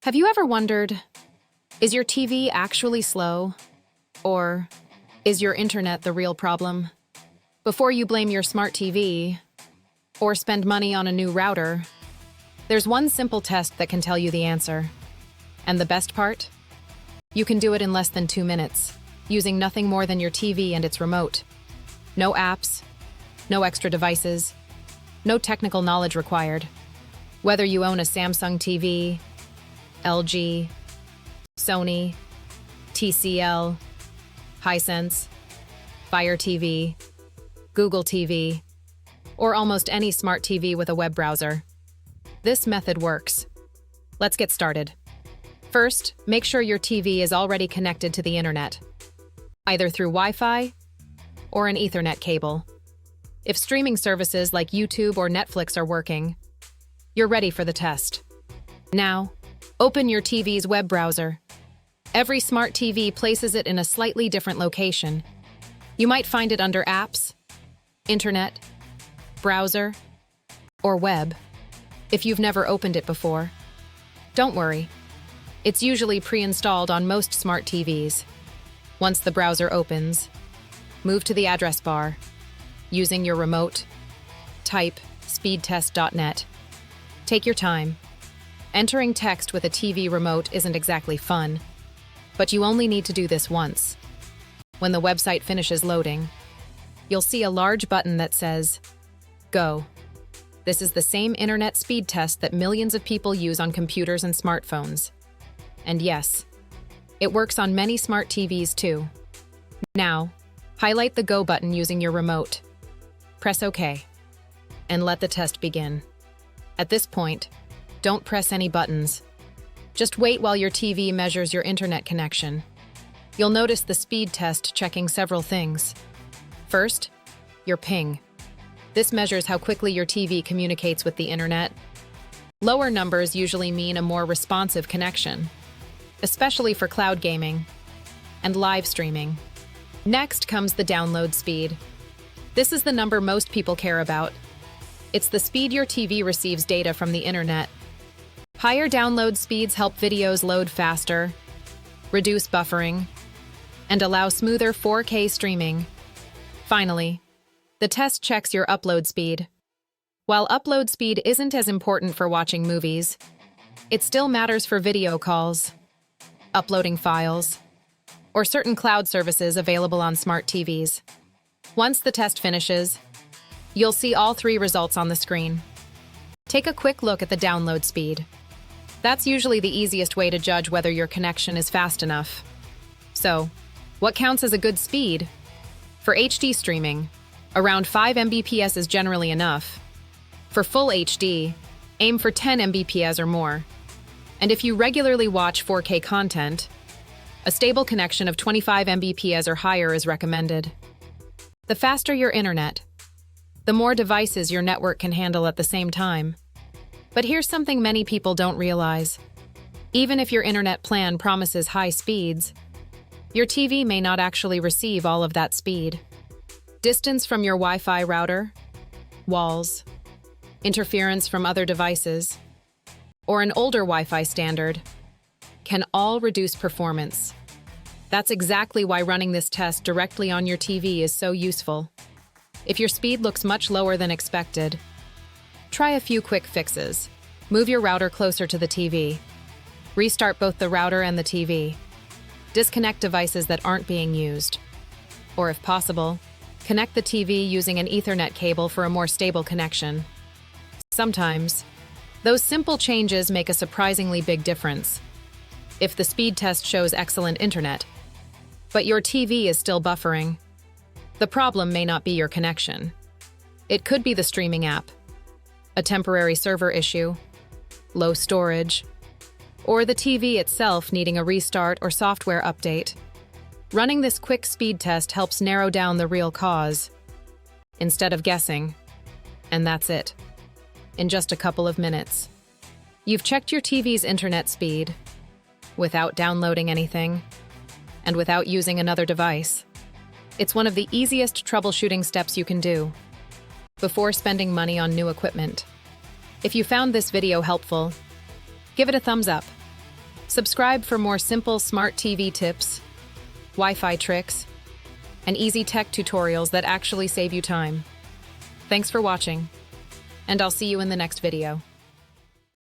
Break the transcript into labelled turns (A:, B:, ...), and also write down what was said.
A: Have you ever wondered, is your TV actually slow? Or is your internet the real problem? Before you blame your smart TV or spend money on a new router, there's one simple test that can tell you the answer. And the best part? You can do it in less than 2 minutes, using nothing more than your TV and its remote. No apps, no extra devices, no technical knowledge required. Whether you own a Samsung TV, LG, Sony, TCL, Hisense, Fire TV, Google TV, or almost any smart TV with a web browser. This method works. Let's get started. First, make sure your TV is already connected to the internet, either through Wi-Fi or an Ethernet cable. If streaming services like YouTube or Netflix are working, you're ready for the test. Now, open your TV's web browser. Every smart TV places it in a slightly different location. You might find it under Apps, Internet, Browser, or Web. If you've never opened it before, don't worry. It's usually pre-installed on most smart TVs. Once the browser opens, move to the address bar. Using your remote, type speedtest.net. Take your time. Entering text with a TV remote isn't exactly fun, but you only need to do this once. When the website finishes loading, you'll see a large button that says, Go. This is the same internet speed test that millions of people use on computers and smartphones. And yes, it works on many smart TVs too. Now, highlight the Go button using your remote. Press OK, and let the test begin. At this point, don't press any buttons. Just wait while your TV measures your internet connection. You'll notice the speed test checking several things. First, your ping. This measures how quickly your TV communicates with the internet. Lower numbers usually mean a more responsive connection, especially for cloud gaming and live streaming. Next comes the download speed. This is the number most people care about. It's the speed your TV receives data from the internet. Higher download speeds help videos load faster, reduce buffering, and allow smoother 4K streaming. Finally, the test checks your upload speed. While upload speed isn't as important for watching movies, it still matters for video calls, uploading files, or certain cloud services available on smart TVs. Once the test finishes, you'll see all 3 results on the screen. Take a quick look at the download speed. That's usually the easiest way to judge whether your connection is fast enough. So, what counts as a good speed? For HD streaming, around 5 Mbps is generally enough. For full HD, aim for 10 Mbps or more. And if you regularly watch 4K content, a stable connection of 25 Mbps or higher is recommended. The faster your internet, the more devices your network can handle at the same time. But here's something many people don't realize. Even if your internet plan promises high speeds, your TV may not actually receive all of that speed. Distance from your Wi-Fi router, walls, interference from other devices, or an older Wi-Fi standard can all reduce performance. That's exactly why running this test directly on your TV is so useful. If your speed looks much lower than expected, try a few quick fixes. Move your router closer to the TV. Restart both the router and the TV. Disconnect devices that aren't being used. Or if possible, connect the TV using an Ethernet cable for a more stable connection. Sometimes, those simple changes make a surprisingly big difference. If the speed test shows excellent internet, but your TV is still buffering, the problem may not be your connection. It could be the streaming app, a temporary server issue, low storage, or the TV itself needing a restart or software update. Running this quick speed test helps narrow down the real cause, instead of guessing. And that's it. In just a couple of minutes, you've checked your TV's internet speed, without downloading anything, and without using another device. It's one of the easiest troubleshooting steps you can do before spending money on new equipment. If you found this video helpful, give it a thumbs up Subscribe for more simple smart TV tips, Wi-Fi tricks, and easy tech tutorials that actually save you time. Thanks for watching, and I'll see you in the next video.